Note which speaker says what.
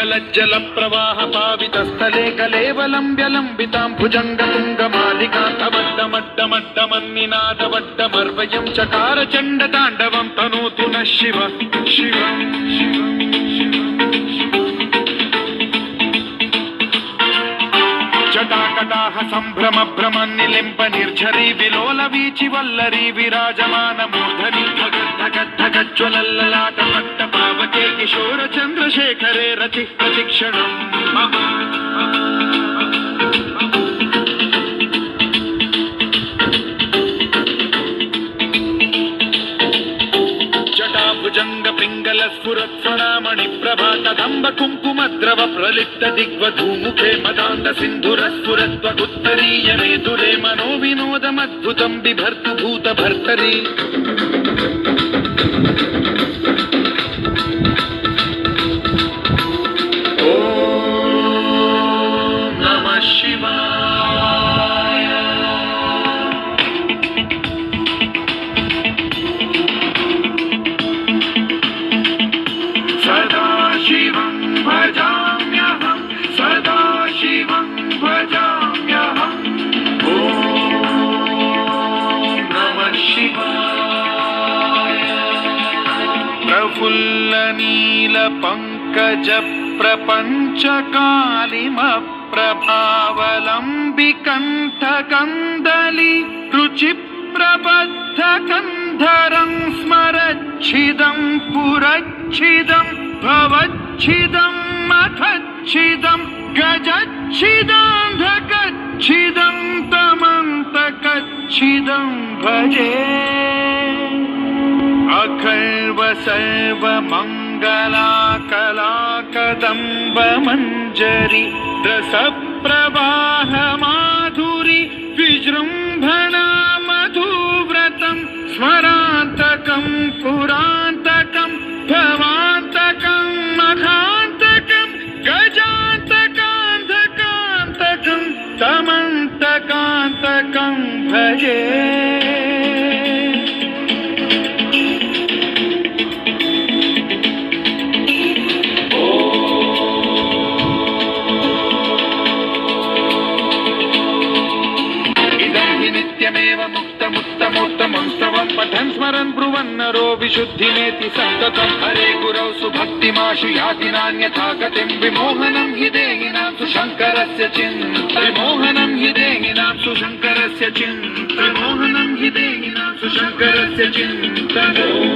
Speaker 1: गलज्जल प्रवाह पावितस्थले कलेवलं व्यलम्बितां भुजङ्गतुङ्गमालिकान्तवड्डमड्डमड्डमन्निनादवड्डमर्वयं चकार चण्डताण्डवं तनोतु नः शिव शिवं शिवं जटाकटाह सम्भ्रम भ्रमन्निलिम्ब निर्झरी विलोल वीचि वल्लरी विराजमान मूर्धनि धगद्धगज्ज्वलल्ललाट पट्ट पावके किशोर चन्द्रशेखरे रति प्रतिक्षणम् मम जटाभुजंग पिंगल स्फुरत् स्वरामणि प्रभा कदम्ब कुङ्कुमद्रव प्रलिप्त दिग्वधूमुखे मदान्ध सिन्धुर स्फुरत्वगुत्तरीय मेधुरे मनो विनोदमद्भुतं बिभर्तु भूत भर्तरि प्रफुल्ल नील पंकज प्रपंच कालिम प्रभावलंबि कंठ कंदली रुचि प्रबद्ध कंधरं स्मरच्छिदं पुरच्छिदं भवच्छिदं मखच्छिदं गजच्छिदान्धकच्छिदं तमन्तकच्छिदं भजे अखर्व सर्व मंगला कला कदम्ब मंजरी रस प्रवाह माधुरी विजृंभणा मधुव्रतं स्मरान्तकं पुरान्तकं भवान्तकं मखान्तकं गजान्तकान्धकान्तकं तमन्तकान्तकं भजे मुक्तमुत्तमोत्तमं स्तवं पठन् स्मरन् ब्रुवन्नरो विशुद्धिमेति सन्ततं हरे गुरौ सुभक्तिमाशु याति नान्यथा गतिं विमोहनं हि देहिनां सुशङ्करस्य विमोहनं हि देहिनां सुशङ्करस्य विमोहनं हि देहिनां सुशङ्करस्य चिन्तनम्